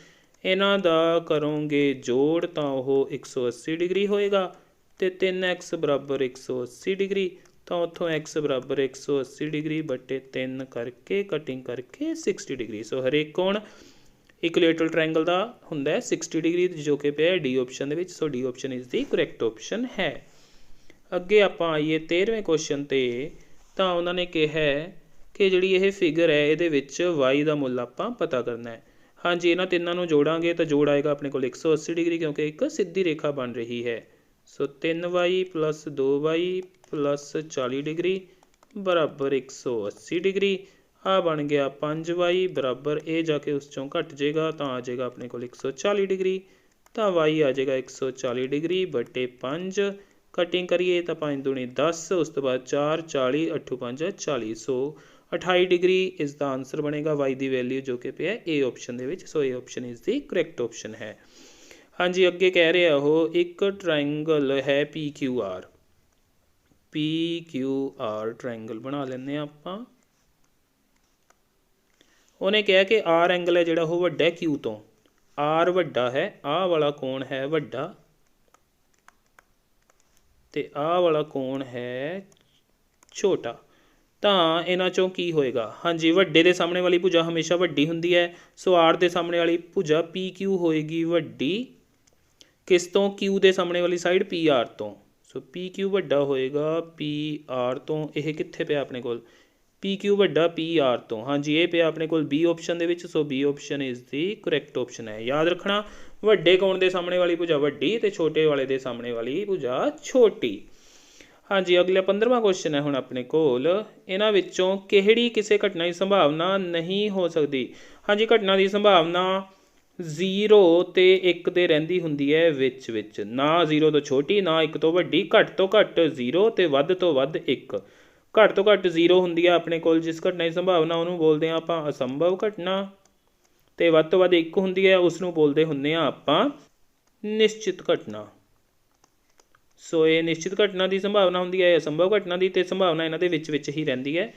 ਇਹਨਾਂ ਦਾ ਕਰੋਗੇ ਜੋੜ ਤਾਂ ਉਹ 180 ਡਿਗਰੀ ਹੋਏਗਾ ਤੇ 3x ਬਰਾਬਰ 180 ਡਿਗਰੀ ਤਾਂ ਉੱਥੋਂ x ਬਰਾਬਰ 180 ਡਿਗਰੀ ਬਟੇ 3 ਕਰਕੇ ਕਟਿੰਗ ਕਰਕੇ 60 ਡਿਗਰੀ ਸੋ ਹਰੇਕ ਕੋਣ ਇਕੁਏਟਰਲ ਟ੍ਰਾਇੰਗਲ ਦਾ ਹੁੰਦਾ ਹੈ 60 ਡਿਗਰੀ ਜੋ ਕਿ ਪਿਆ ਡੀ ਆਪਸ਼ਨ ਦੇ ਵਿੱਚ so D option is the correct option ਹੈ। ਅੱਗੇ ਆਪਾਂ ਆਈਏ 13ਵੇਂ ਕੁਐਸਚਨ ਤੇ ਤਾਂ ਉਹਨਾਂ ਨੇ ਕਿਹਾ ਕਿ ਜਿਹੜੀ ਇਹ ਫਿਗਰ ਹੈ ਇਹਦੇ ਵਿੱਚ y ਦਾ ਮੁੱਲ ਆਪਾਂ ਪਤਾ ਕਰਨਾ ਹੈ। ਹਾਂਜੀ ਇਹਨਾਂ ਤਿੰਨਾਂ ਨੂੰ ਜੋੜਾਂਗੇ ਤਾਂ ਜੋੜ ਆਏਗਾ ਆਪਣੇ ਕੋਲ 180 ਡਿਗਰੀ ਕਿਉਂਕਿ ਇੱਕ ਸਿੱਧੀ ਰੇਖਾ ਬਣ ਰਹੀ ਹੈ ਸੋ 3y plus 2y plus 40 degree ਬਰਾਬਰ 180 ਡਿਗਰੀ ਆ ਬਣ ਗਿਆ 5y ਬਰਾਬਰ ਇਹ ਜਾ ਕੇ ਉਸ ਚੋਂ ਘਟ ਜਾਏਗਾ ਤਾਂ ਆ ਜਾਏਗਾ ਆਪਣੇ ਕੋਲ 140 ਡਿਗਰੀ ਤਾਂ y ਆ ਜਾਏਗਾ 140 ਡਿਗਰੀ ਬਟੇ 5 ਕਟਿੰਗ ਕਰੀਏ ਤਾਂ 5 ਦੂਣੀ 10 ਉਸ ਤੋਂ ਬਾਅਦ 4 40 8 5 40 ਸੋ 28 ਡਿਗਰੀ ਇਸ ਦਾ ਆਨਸਰ ਬਣੇਗਾ y ਦੀ ਵੈਲਿਊ ਜੋ ਕਿ ਪਿਆ A ਆਪਸ਼ਨ ਦੇ ਵਿੱਚ ਸੋ A option is the correct option ਹੈ। हाँ जी, अगे कह रहे हो एक ट्रायंगल है PQR, PQR ट्रायंगल बना लें ਆਪਾਂ। ਉਹਨੇ ਕਿਹਾ ਕਿ R ਐਂਗਲ ਹੈ ਜਿਹੜਾ ਉਹ ਵੱਡਾ Q ਤੋਂ, R ਵੱਡਾ ਹੈ, ਆਹ ਵਾਲਾ ਕੋਣ ਹੈ ਵੱਡਾ ਤੇ ਆਹ ਵਾਲਾ ਕੋਣ ਹੈ ਛੋਟਾ। ਤਾਂ ਇਹਨਾਂ ਚੋਂ ਕੀ ਹੋਏਗਾ? ਹਾਂਜੀ, ਵੱਡੇ ਦੇ ਸਾਹਮਣੇ ਵਾਲੀ ਭੁਜਾ ਹਮੇਸ਼ਾ ਵੱਡੀ ਹੁੰਦੀ ਹੈ, ਸੋ R ਦੇ ਸਾਹਮਣੇ ਵਾਲੀ ਭੁਜਾ PQ ਹੋਏਗੀ ਵੱਡੀ ਕਿਸ ਤੋਂ? Q ਦੇ ਸਾਹਮਣੇ ਵਾਲੀ ਸਾਈਡ PR ਤੋਂ। ਸੋ PQ ਵੱਡਾ ਹੋਏਗਾ PR ਤੋਂ। ਇਹ ਕਿੱਥੇ ਪਿਆ ਆਪਣੇ ਕੋਲ? PQ ਵੱਡਾ PR ਤੋਂ। ਹਾਂਜੀ, ਇਹ ਪਿਆ ਆਪਣੇ ਕੋਲ B ਆਪਸ਼ਨ ਦੇ ਵਿੱਚ। ਸੋ B option is the correct option ਹੈ। ਯਾਦ ਰੱਖਣਾ, ਵੱਡੇ ਕੋਣ ਦੇ ਸਾਹਮਣੇ ਵਾਲੀ ਭੁਜਾ ਵੱਡੀ ਤੇ ਛੋਟੇ ਵਾਲੇ ਦੇ ਸਾਹਮਣੇ ਵਾਲੀ ਭੁਜਾ ਛੋਟੀ। ਹਾਂਜੀ, ਅਗਲਾ 15ਵਾਂ ਕੁਐਸਚਨ ਹੈ ਹੁਣ ਆਪਣੇ ਕੋਲ। ਇਹਨਾਂ ਵਿੱਚੋਂ ਕਿਹੜੀ ਕਿਸੇ ਘਟਨਾ ਦੀ ਸੰਭਾਵਨਾ ਨਹੀਂ ਹੋ ਸਕਦੀ? ਹਾਂਜੀ, ਘਟਨਾ ਦੀ ਸੰਭਾਵਨਾ 0 ਤੇ 1 ਦੇ ਰਹਿੰਦੀ ਹੁੰਦੀ ਹੈ ਵਿੱਚ ਵਿੱਚ, ਨਾ 0 ਤੋਂ ਛੋਟੀ ਨਾ 1 ਤੋਂ ਵੱਡੀ, ਘੱਟ ਤੋਂ ਘੱਟ 0 ਤੇ ਵੱਧ ਤੋਂ ਵੱਧ 1। ਘੱਟ ਤੋਂ ਘੱਟ 0 ਹੁੰਦੀ ਆ ਆਪਣੇ ਕੋਲ ਜਿਸ ਘਟਨਾ ਦੀ ਸੰਭਾਵਨਾ, ਉਹਨੂੰ ਬੋਲਦੇ ਹਾਂ ਆਪਾਂ ਅਸੰਭਵ ਘਟਨਾ, ਤੇ ਵੱਧ ਤੋਂ ਵੱਧ 1 ਹੁੰਦੀ ਹੈ ਉਸ ਨੂੰ ਬੋਲਦੇ ਹੁੰਦੇ ਆ ਆਪਾਂ ਨਿਸ਼ਚਿਤ ਘਟਨਾ। ਸੋ ਇਹ ਨਿਸ਼ਚਿਤ ਘਟਨਾ ਦੀ ਸੰਭਾਵਨਾ ਹੁੰਦੀ ਹੈ, ਅਸੰਭਵ ਘਟਨਾ ਦੀ, ਤੇ ਸੰਭਾਵਨਾ ਇਹਨਾਂ ਦੇ ਵਿੱਚ ਹੀ ਰਹਿੰਦੀ ਹੈ।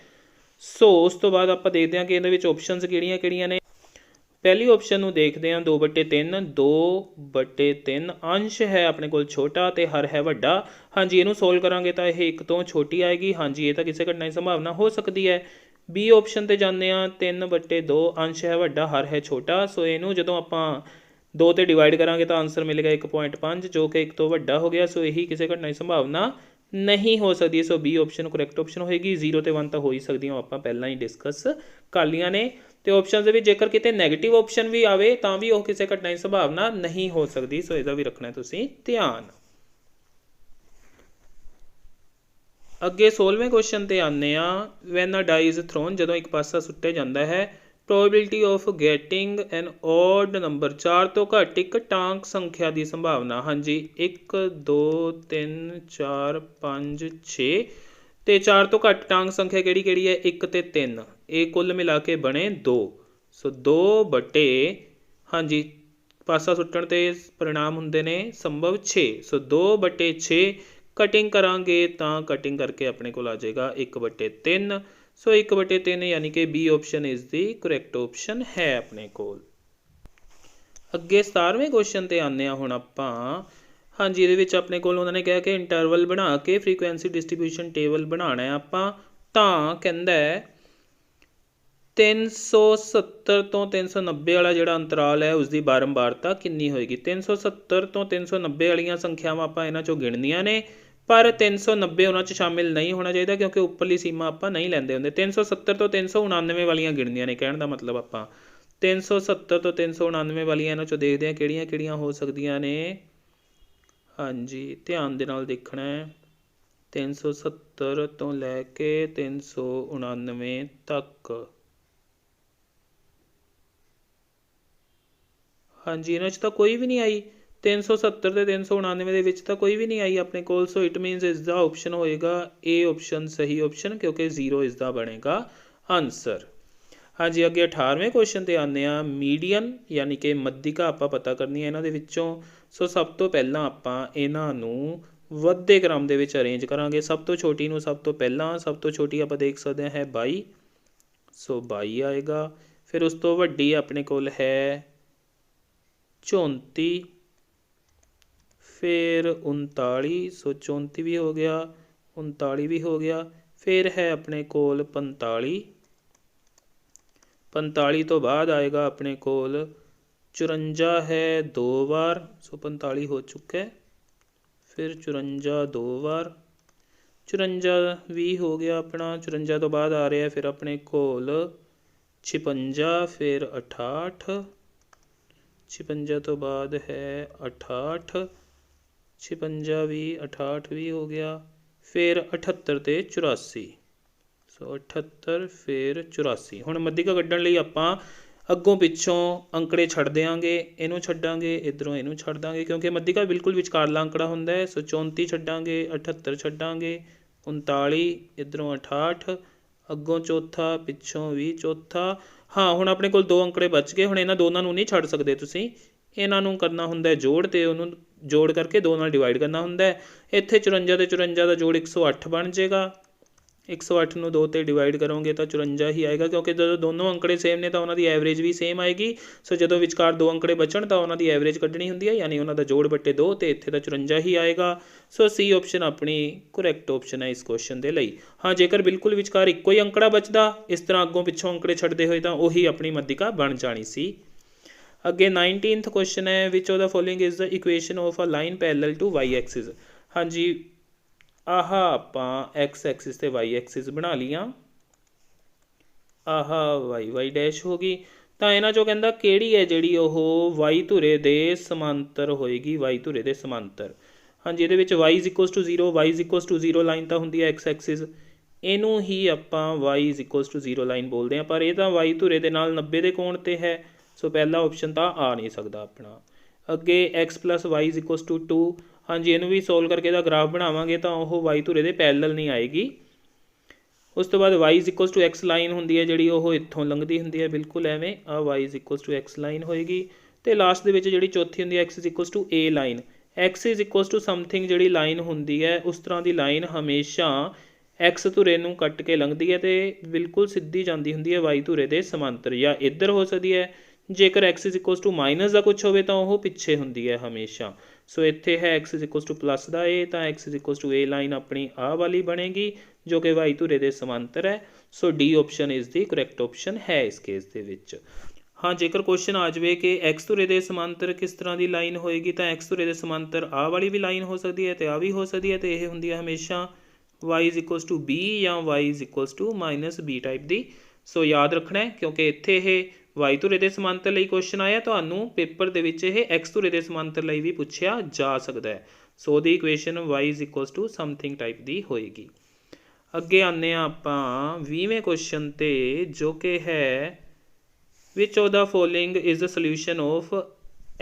ਸੋ ਉਸ ਤੋਂ ਬਾਅਦ ਆਪਾਂ ਦੇਖਦੇ ਹਾਂ ਕਿ ਇਹਦੇ ਵਿੱਚ ਆਪਸ਼ਨਸ ਕਿਹੜੀਆਂ ਕਿਹੜੀਆਂ ਨੇ। ਪਹਿਲੀ ਆਪਸ਼ਨ ਨੂੰ ਦੇਖਦੇ ਹਾਂ 2/3। 2/3 ਅੰਸ਼ ਹੈ ਆਪਣੇ ਕੋਲ ਛੋਟਾ ਤੇ ਹਰ ਹੈ ਵੱਡਾ। ਹਾਂਜੀ, ਇਹਨੂੰ ਸੋਲਵ ਕਰਾਂਗੇ ਤਾਂ ਇਹ 1 ਤੋਂ ਛੋਟੀ ਆਏਗੀ। ਹਾਂਜੀ, ਇਹ ਤਾਂ ਕਿਸੇ ਘਟਨਾ ਦੀ ਸੰਭਾਵਨਾ ਹੋ ਸਕਦੀ ਹੈ। B ਆਪਸ਼ਨ ਤੇ ਜਾਂਦੇ ਹਾਂ 3/2 ਅੰਸ਼ ਹੈ ਵੱਡਾ ਹਰ ਹੈ ਛੋਟਾ। ਸੋ ਇਹਨੂੰ ਜਦੋਂ ਆਪਾਂ 2 ਤੇ ਡਿਵਾਈਡ ਕਰਾਂਗੇ ਤਾਂ ਆਨਸਰ ਮਿਲੇਗਾ 1.5 ਜੋ ਕਿ 1 ਤੋਂ ਵੱਡਾ ਹੋ ਗਿਆ। ਸੋ ਇਹੀ ਕਿਸੇ ਘਟਨਾ ਦੀ ਸੰਭਾਵਨਾ ਨਹੀਂ ਹੋ ਸਕਦੀ। ਸੋ B ਆਪਸ਼ਨ ਕਰੈਕਟ ਆਪਸ਼ਨ ਹੋਏਗੀ। 0 ਤੇ 1 ਤਾਂ ਹੋ ਹੀ ਸਕਦੀਆਂ, ਆਪਾਂ ਪਹਿਲਾਂ ਹੀ ਡਿਸਕਸ ਕਰ ਲਈਆਂ ਨੇ। ਤੇ ਆਪਸ਼ਨ ਦੇ ਵਿੱਚ ਜੇਕਰ ਕਿਤੇ ਨੈਗੇਟਿਵ ਆਪਸ਼ਨ ਵੀ ਆਵੇ ਤਾਂ ਵੀ ਉਹ ਕਿਸੇ ਘਟਨਾ ਦੀ ਸੰਭਾਵਨਾ ਨਹੀਂ ਹੋ ਸਕਦੀ। ਸੋ ਇਹਦਾ ਵੀ ਰੱਖਣਾ ਤੁਸੀਂ ਧਿਆਨ। ਅੱਗੇ 16ਵੇਂ ਕੁਐਸਚਨ ਤੇ ਆਉਂਦੇ ਆ। When a die is thrown, ਜਦੋਂ ਇੱਕ ਪਾਸਾ ਸੁੱਟਿਆ ਜਾਂਦਾ ਹੈ, probability of getting an odd number, 4 ਤੋਂ ਘੱਟ ਇੱਕ ਟਾਂਕ ਸੰਖਿਆ ਦੀ ਸੰਭਾਵਨਾ। ਹਾਂਜੀ, 1 2 3 4 5 6 ਤੇ 4 ਤੋਂ ਘੱਟ ਟਾਂਕ ਸੰਖਿਆ ਕਿਹੜੀ ਕਿਹੜੀ ਹੈ? 1 ਤੇ 3। ਇਹ ਕੁੱਲ ਮਿਲਾ ਕੇ ਬਣੇ 2। ਸੋ 2 ਬਟੇ ਹਾਂਜੀ ਪਾਸਾ ਸੁੱਟਣ ਤੇ परिणाम ਹੁੰਦੇ ਨੇ ਸੰਭਵ 6। ਸੋ 2/6 ਕਟਿੰਗ ਕਰਾਂਗੇ ਤਾਂ ਕਟਿੰਗ ਕਰਕੇ ਆਪਣੇ ਕੋਲ ਆ ਜਾਏਗਾ 1/3। ਸੋ 1/3 ਯਾਨੀ ਕਿ B option is the correct option ਹੈ ਆਪਣੇ ਕੋਲ। ਅੱਗੇ 17ਵੇਂ ਕੁਐਸਚਨ ਤੇ ਆਉਂਦੇ ਹਾਂ ਹੁਣ ਆਪਾਂ। ਹਾਂਜੀ, ਇਹਦੇ ਵਿੱਚ ਆਪਣੇ ਕੋਲ ਉਹਨਾਂ ਨੇ ਕਿਹਾ ਕਿ ਇੰਟਰਵਲ ਬਣਾ ਕੇ ਫ੍ਰੀਕੁਐਂਸੀ ਡਿਸਟ੍ਰੀਬਿਊਸ਼ਨ ਟੇਬਲ ਬਣਾਉਣਾ ਹੈ ਆਪਾਂ। ਤਾਂ ਕਹਿੰਦਾ 370 ਤੋਂ 390 ਵਾਲਾ ਜਿਹੜਾ ਅੰਤਰਾਲ ਹੈ ਉਸਦੀ ਬਾਰੰਬਾਰਤਾ ਕਿੰਨੀ ਹੋਏਗੀ? 370 ਤੋਂ 390 ਵਾਲੀਆਂ ਸੰਖਿਆਵਾਂ ਆਪਾਂ ਇਹਨਾਂ ਚੋਂ ਗਿਣਨੀਆਂ ਨੇ, ਪਰ 390 ਉਹਨਾਂ 'ਚ ਸ਼ਾਮਿਲ ਨਹੀਂ ਹੋਣਾ ਚਾਹੀਦਾ ਕਿਉਂਕਿ ਉੱਪਰਲੀ ਸੀਮਾ ਆਪਾਂ ਨਹੀਂ ਲੈਂਦੇ ਹੁੰਦੇ। 370 ਤੋਂ 399 ਵਾਲੀਆਂ ਗਿਣਨੀਆਂ ਨੇ, ਕਹਿਣ ਦਾ ਮਤਲਬ ਆਪਾਂ 370 ਤੋਂ 399 ਵਾਲੀਆਂ ਇਹਨਾਂ ਚੋਂ ਦੇਖਦੇ ਹਾਂ ਕਿਹੜੀਆਂ ਕਿਹੜੀਆਂ ਹੋ ਸਕਦੀਆਂ ਨੇ। ਹਾਂਜੀ, ਧਿਆਨ ਦੇ ਨਾਲ ਦੇਖਣਾ ਹੈ। 370 ਤੋਂ ਲੈ ਕੇ 399 ਤੱਕ। ਹਾਂਜੀ, ਇਹਨਾਂ 'ਚ ਤਾਂ ਕੋਈ ਵੀ ਨਹੀਂ ਆਈ। 370 ਤੇ 399 ਦੇ ਵਿੱਚ ਤਾਂ ਕੋਈ ਵੀ ਨਹੀਂ ਆਈ ਆਪਣੇ ਕੋਲ। ਸੋ ਇਟ ਮੀਨਸ ਇਸ ਦਾ ਆਪਸ਼ਨ ਹੋਏਗਾ A ਆਪਸ਼ਨ ਸਹੀ ਆਪਸ਼ਨ, ਕਿਉਂਕਿ 0 ਇਸ ਦਾ ਬਣੇਗਾ ਆਨਸਰ। ਹਾਂਜੀ, ਅੱਗੇ 18ਵੇਂ ਕੁਐਸਚਨ ਤੇ ਆਉਂਦੇ ਆ। ਮੀਡੀਅਨ ਯਾਨੀ ਕਿ ਮੱਧਿਕਾ ਆਪਾਂ ਪਤਾ ਕਰਨੀ ਹੈ ਇਹਨਾਂ ਦੇ ਵਿੱਚੋਂ। ਸੋ ਸਭ ਤੋਂ ਪਹਿਲਾਂ ਆਪਾਂ ਇਹਨਾਂ ਨੂੰ ਵੱਧਦੇ ਕ੍ਰਮ ਦੇ ਵਿੱਚ ਅਰੇਂਜ ਕਰਾਂਗੇ। ਸਭ ਤੋਂ ਛੋਟੀ ਨੂੰ ਸਭ ਤੋਂ ਪਹਿਲਾਂ, ਸਭ ਤੋਂ ਛੋਟੀ ਆਪਾਂ ਦੇਖ ਸਕਦੇ ਹਾਂ ਹੈ 22। ਸੋ 22 ਆਏਗਾ। ਫਿਰ ਉਸ ਤੋਂ ਵੱਡੀ ਆਪਣੇ ਕੋਲ ਹੈ 34, ਫਿਰ 39। ਸੋ 34 ਵੀ ਹੋ ਗਿਆ, 39 ਵੀ ਹੋ ਗਿਆ। ਫਿਰ ਹੈ ਆਪਣੇ ਕੋਲ 45। 45 ਤੋਂ ਬਾਅਦ ਆਏਗਾ ਆਪਣੇ ਕੋਲ 54 ਹੈ 2 ਵਾਰ। ਸੋ 45 ਹੋ ਚੁੱਕਾ। ਫਿਰ 54 2 ਵਾਰ, 54 ਵੀ ਹੋ ਗਿਆ ਆਪਣਾ। 54 ਤੋਂ ਬਾਅਦ ਆ ਰਿਹਾ ਫਿਰ ਆਪਣੇ ਕੋਲ 56, ਫਿਰ 68। 56 ਤੋਂ ਬਾਅਦ ਹੈ 68, 56 ਵੀ 68 ਵੀ ਹੋ ਗਿਆ। ਫਿਰ 78 ਤੇ 84। ਸੋ 78 ਫਿਰ 84। ਹੁਣ ਮੱਧਿਕਾ ਕੱਢਣ ਲਈ ਆਪਾਂ ਅੱਗੋਂ ਪਿੱਛੋਂ ਅੰਕੜੇ ਛੱਡ ਦਿਆਂਗੇ। ਇਹਨੂੰ ਛੱਡਾਂਗੇ, ਇੱਧਰੋਂ ਇਹਨੂੰ ਛੱਡ ਦਾਂਗੇ ਕਿਉਂਕਿ ਮੱਧਿਕਾ ਬਿਲਕੁਲ ਵਿਚਕਾਰਲਾ ਅੰਕੜਾ ਹੁੰਦਾ ਹੈ। ਸੋ 34 ਛੱਡਾਂਗੇ, 78 ਛੱਡਾਂਗੇ, 39, ਇੱਧਰੋਂ 68, ਅੱਗੋਂ ਚੌਥਾ, ਪਿੱਛੋਂ ਵੀ ਚੌਥਾ। ਹਾਂ, ਹੁਣ ਆਪਣੇ ਕੋਲ 2 ਅੰਕੜੇ ਬਚ ਗਏ। ਹੁਣ ਇਹਨਾਂ ਦੋਨਾਂ ਨੂੰ ਨਹੀਂ ਛੱਡ ਸਕਦੇ ਤੁਸੀਂ, ਇਹਨਾਂ ਨੂੰ ਕਰਨਾ ਹੁੰਦਾ ਜੋੜ ਤੇ ਉਹਨੂੰ ਜੋੜ ਕਰਕੇ 2 ਨਾਲ ਡਿਵਾਈਡ ਕਰਨਾ ਹੁੰਦਾ ਹੈ। ਇੱਥੇ 54 ਤੇ 54 ਦਾ ਜੋੜ 108 ਬਣ ਜਾਏਗਾ। 108 ਨੂੰ 2 ਤੇ ਡਿਵਾਈਡ ਕਰੋਗੇ ਤਾਂ 54 ਹੀ ਆਏਗਾ, ਕਿਉਂਕਿ ਜਦੋਂ ਦੋਨੋਂ ਅੰਕੜੇ ਸੇਮ ਨੇ ਤਾਂ ਉਹਨਾਂ ਦੀ ਐਵਰੇਜ ਵੀ ਸੇਮ ਆਏਗੀ। ਸੋ ਜਦੋਂ ਵਿਚਕਾਰ 2 ਅੰਕੜੇ ਬਚਣ ਤਾਂ ਉਹਨਾਂ ਦੀ ਐਵਰੇਜ ਕੱਢਣੀ ਹੁੰਦੀ ਹੈ, ਯਾਨੀ ਉਹਨਾਂ ਦਾ ਜੋੜ ਬਟੇ 2 ਤੇ ਇੱਥੇ ਤਾਂ 54 ਹੀ ਆਏਗਾ। ਸੋ ਸੀ ਆਪਸ਼ਨ ਆਪਣੀ ਕਰੈਕਟ ਆਪਸ਼ਨ ਹੈ ਇਸ ਕੁਐਸਚਨ ਦੇ ਲਈ। ਹਾਂ, ਜੇਕਰ ਬਿਲਕੁਲ ਵਿਚਕਾਰ ਇੱਕੋ ਹੀ ਅੰਕੜਾ ਬਚਦਾ, ਇਸ ਤਰ੍ਹਾਂ ਅੱਗੋਂ ਪਿੱਛੋਂ ਅੰਕੜੇ ਛੱਡਦੇ ਹੋਏ, ਤਾਂ ਉਹੀ ਆਪਣੀ ਮੱਧਿਕਾ ਬਣ ਜਾਣੀ ਸੀ। ਅੱਗੇ 19th ਕੁਐਸਚਨ ਹੈ, which of the following is the equation of a line parallel to Y axis. ਹਾਂਜੀ, ਆਹ ਆਪਾਂ ਐਕਸ ਐਕਸਿਸ ਤੇ ਵਾਈ ਐਕਸਿਸ ਬਣਾ ਲਈਆਂ, ਆਹ ਵਾਈ ਡੈਸ਼ ਹੋ ਗਈ। ਤਾਂ ਇਹਨਾਂ 'ਚੋਂ ਕਹਿੰਦਾ ਕਿਹੜੀ ਹੈ ਜਿਹੜੀ ਉਹ ਵਾਈ ਧੁਰੇ ਦੇ ਸਮਾਂਤਰ ਹੋਏਗੀ, ਵਾਈ ਧੁਰੇ ਦੇ ਸਮਾਂਤਰ। ਹਾਂਜੀ, ਇਹਦੇ ਵਿੱਚ y = 0, y = 0 ਲਾਈਨ ਤਾਂ ਹੁੰਦੀ ਹੈ ਐਕਸ ਐਕਸਿਸ, ਇਹਨੂੰ ਹੀ ਆਪਾਂ y = 0 ਲਾਈਨ ਬੋਲਦੇ ਹਾਂ, ਪਰ ਇਹ ਤਾਂ ਵਾਈ ਧੁਰੇ ਦੇ ਨਾਲ 90 ਦੇ ਕੋਣ 'ਤੇ ਹੈ। ਸੋ ਪਹਿਲਾ ਆਪਸ਼ਨ ਤਾਂ ਆ ਨਹੀਂ ਸਕਦਾ ਆਪਣਾ। ਅੱਗੇ x + y = 2। ਹਾਂਜੀ, ਇਹਨੂੰ ਵੀ ਸੋਲਵ ਕਰਕੇ ਇਹਦਾ ਗ੍ਰਾਫ ਬਣਾਵਾਂਗੇ ਤਾਂ ਉਹ ਵਾਈ ਧੁਰੇ ਦੇ ਪੈਰਲਲ ਨਹੀਂ ਆਏਗੀ। ਉਸ ਤੋਂ ਬਾਅਦ y = x ਲਾਈਨ ਹੁੰਦੀ ਹੈ ਜਿਹੜੀ ਉਹ ਇੱਥੋਂ ਲੰਘਦੀ ਹੁੰਦੀ ਹੈ, ਬਿਲਕੁਲ ਐਵੇਂ ਆ y = x ਲਾਈਨ ਹੋਏਗੀ। ਅਤੇ ਲਾਸਟ ਦੇ ਵਿੱਚ ਜਿਹੜੀ ਚੌਥੀ ਹੁੰਦੀ ਹੈ x = a line. x = something ਜਿਹੜੀ ਲਾਈਨ ਹੁੰਦੀ ਹੈ, ਉਸ ਤਰ੍ਹਾਂ ਦੀ ਲਾਈਨ ਹਮੇਸ਼ਾ ਐਕਸ ਧੁਰੇ ਨੂੰ ਕੱਟ ਕੇ ਲੰਘਦੀ ਹੈ ਅਤੇ ਬਿਲਕੁਲ ਸਿੱਧੀ ਜਾਂਦੀ ਹੁੰਦੀ ਹੈ ਵਾਈ ਧੁਰੇ ਦੇ ਸਮਾਂਤਰ, ਜਾਂ ਇੱਧਰ ਹੋ ਸਕਦੀ ਹੈ। ਜੇਕਰ x = ਮਾਈਨਸ ਦਾ ਕੁਛ ਹੋਵੇ ਤਾਂ ਉਹ ਪਿੱਛੇ ਹੁੰਦੀ ਹੈ ਹਮੇਸ਼ਾ। ਸੋ ਇੱਥੇ ਹੈ x = ਪਲੱਸ ਦਾ a, ਤਾਂ x = a ਲਾਈਨ ਆਪਣੀ ਆਹ ਵਾਲੀ ਬਣੇਗੀ ਜੋ ਕਿ ਵਾਈ ਧੁਰੇ ਦੇ ਸਮਾਂਤਰ ਹੈ। So D option is the correct option ਹੈ ਇਸ ਕੇਸ ਦੇ ਵਿੱਚ। ਹਾਂ, ਜੇਕਰ ਕੁਐਸਚਨ ਆ ਜਾਵੇ ਕਿ ਐਕਸ ਧੁਰੇ ਦੇ ਸਮਾਂਤਰ ਕਿਸ ਤਰ੍ਹਾਂ ਦੀ ਲਾਈਨ ਹੋਏਗੀ, ਤਾਂ ਐਕਸ ਧੁਰੇ ਦੇ ਸਮਾਂਤਰ ਆਹ ਵਾਲੀ ਵੀ ਲਾਈਨ ਹੋ ਸਕਦੀ ਹੈ ਅਤੇ ਆਹ ਵੀ ਹੋ ਸਕਦੀ ਹੈ, ਅਤੇ ਇਹ ਹੁੰਦੀ ਹੈ ਹਮੇਸ਼ਾ y = b ਜਾਂ y = -b ਟਾਈਪ ਦੀ। ਸੋ ਯਾਦ ਰੱਖਣਾ ਹੈ, ਕਿਉਂਕਿ ਇੱਥੇ ਇਹ ਵਾਈ ਧੁਰੇ ਦੇ ਸਮਾਂਤਰ ਲਈ ਕੁਐਸਚਨ ਆਇਆ, ਤੁਹਾਨੂੰ ਪੇਪਰ ਦੇ ਵਿੱਚ ਇਹ ਐਕਸ ਧੁਰੇ ਦੇ ਸਮਾਂਤਰ ਲਈ ਵੀ ਪੁੱਛਿਆ ਜਾ ਸਕਦਾ ਹੈ। ਸੋ ਉਹਦੀ ਇਕੁਏਸ਼ਨ y = ਸਮਥਿੰਗ ਟਾਈਪ ਦੀ ਹੋਏਗੀ। ਅੱਗੇ ਆਉਂਦੇ ਹਾਂ ਆਪਾਂ 20ਵੇਂ ਕੁਐਸਚਨ 'ਤੇ, ਜੋ ਕਿ ਹੈ which of the following is the solution of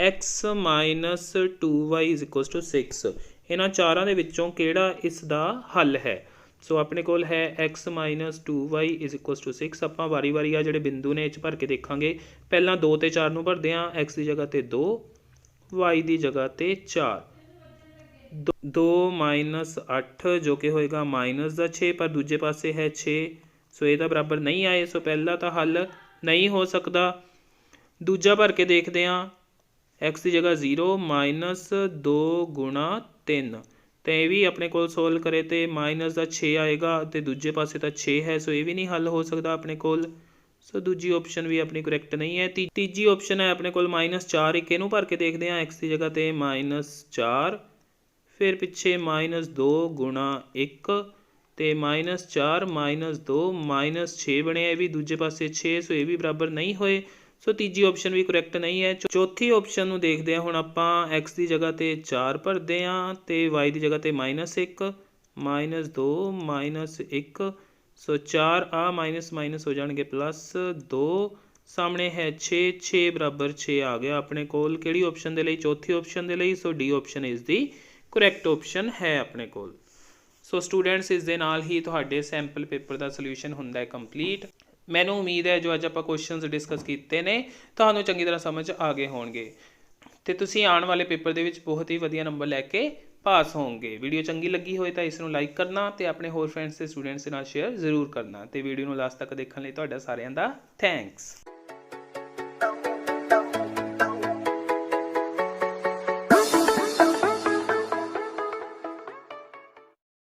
x - 2y = 6। ਇਹਨਾਂ ਚਾਰਾਂ ਦੇ ਵਿੱਚੋਂ ਕਿਹੜਾ ਇਸ ਦਾ ਹੱਲ ਹੈ। ਸੋ ਆਪਣੇ ਕੋਲ ਹੈ x - 2y = 6। ਆਪਾਂ ਵਾਰੀ ਵਾਰੀ ਆ ਜਿਹੜੇ ਬਿੰਦੂ ਨੇ ਇਹ 'ਚ ਭਰ ਕੇ ਦੇਖਾਂਗੇ। ਪਹਿਲਾਂ 2 ਅਤੇ 4 ਨੂੰ ਭਰਦੇ ਹਾਂ, x ਦੀ ਜਗ੍ਹਾ 'ਤੇ 2, y ਦੀ ਜਗ੍ਹਾ 'ਤੇ 4। 2 - 8 ਜੋ ਕਿ ਹੋਏਗਾ -6, ਪਰ ਦੂਜੇ ਪਾਸੇ ਹੈ 6। ਸੋ ਇਹਦਾ ਬਰਾਬਰ ਨਹੀਂ ਆਏ, ਸੋ ਪਹਿਲਾ ਤਾਂ ਹੱਲ ਨਹੀਂ ਹੋ ਸਕਦਾ। ਦੂਜਾ ਭਰ ਕੇ ਦੇਖਦੇ ਹਾਂ, x ਦੀ ਜਗ੍ਹਾ 0 -2 × 3, ਤਾਂ ਇਹ ਵੀ ਆਪਣੇ ਕੋਲ ਸੋਲਵ ਕਰੇ ਤੇ -6 ਆਏਗਾ, ਅਤੇ ਦੂਜੇ ਪਾਸੇ ਤਾਂ 6 ਹੈ, ਸੋ ਇਹ ਵੀ ਨਹੀਂ ਹੱਲ ਹੋ ਸਕਦਾ ਆਪਣੇ ਕੋਲ। ਸੋ ਦੂਜੀ ਆਪਸ਼ਨ ਵੀ ਆਪਣੀ ਕਰੈਕਟ ਨਹੀਂ ਹੈ। ਤੀਜੀ ਆਪਸ਼ਨ ਹੈ ਆਪਣੇ ਕੋਲ -4, ਇੱਕ ਇਹਨੂੰ ਭਰ ਕੇ ਦੇਖਦੇ ਹਾਂ, x ਦੀ ਜਗ੍ਹਾ 'ਤੇ -4, ਫਿਰ ਪਿੱਛੇ -2 × 1, ਅਤੇ -4 -2 -6 ਬਣਿਆ, ਇਹ ਵੀ ਦੂਜੇ ਪਾਸੇ 6, ਸੋ ਇਹ ਵੀ ਬਰਾਬਰ ਨਹੀਂ ਹੋਏ। ਸੋ ਤੀਜੀ ਆਪਸ਼ਨ ਵੀ ਕਰੈਕਟ ਨਹੀਂ ਹੈ। ਚੌਥੀ ਆਪਸ਼ਨ ਨੂੰ ਦੇਖਦੇ ਹਾਂ ਹੁਣ ਆਪਾਂ, x ਦੀ ਜਗ੍ਹਾ 'ਤੇ 4 ਭਰਦੇ ਹਾਂ ਅਤੇ y ਦੀ ਜਗ੍ਹਾ 'ਤੇ -1 -2 -1, ਸੋ 4 ਆ ਮਾਈਨਸ ਹੋ ਜਾਣਗੇ +2, ਸਾਹਮਣੇ ਹੈ 6, 6 = 6 ਆ ਗਿਆ ਆਪਣੇ ਕੋਲ। ਕਿਹੜੀ ਆਪਸ਼ਨ ਦੇ ਲਈ? ਚੌਥੀ ਆਪਸ਼ਨ ਦੇ ਲਈ। So D option is the correct option ਹੈ ਆਪਣੇ ਕੋਲ। ਸੋ ਸਟੂਡੈਂਟਸ, ਇਸ ਦੇ ਨਾਲ ਹੀ ਤੁਹਾਡੇ ਸੈਂਪਲ ਪੇਪਰ ਦਾ ਸੋਲਿਊਸ਼ਨ ਹੁੰਦਾ ਹੈ ਕੰਪਲੀਟ। ਮੈਨੂੰ ਉਮੀਦ ਹੈ ਜੋ ਅੱਜ ਆਪਾਂ ਕੁਐਸਚਨਸ ਡਿਸਕਸ ਕੀਤੇ ਨੇ ਤੁਹਾਨੂੰ ਚੰਗੀ ਤਰ੍ਹਾਂ ਸਮਝ ਆ ਗਏ ਹੋਣਗੇ, ਅਤੇ ਤੁਸੀਂ ਆਉਣ ਵਾਲੇ ਪੇਪਰ ਦੇ ਵਿੱਚ ਬਹੁਤ ਹੀ ਵਧੀਆ ਨੰਬਰ ਲੈ ਕੇ ਪਾਸ ਹੋਵੋਗੇ। ਵੀਡੀਓ ਚੰਗੀ ਲੱਗੀ ਹੋਏ ਤਾਂ ਇਸ ਨੂੰ ਲਾਈਕ ਕਰਨਾ ਅਤੇ ਆਪਣੇ ਹੋਰ ਫਰੈਂਡਸ ਅਤੇ ਸਟੂਡੈਂਟਸ ਦੇ ਨਾਲ ਸ਼ੇਅਰ ਜ਼ਰੂਰ ਕਰਨਾ, ਅਤੇ ਵੀਡੀਓ ਨੂੰ ਲਾਸਟ ਤੱਕ ਦੇਖਣ ਲਈ ਤੁਹਾਡਾ ਸਾਰਿਆਂ ਦਾ ਥੈਂਕਸ।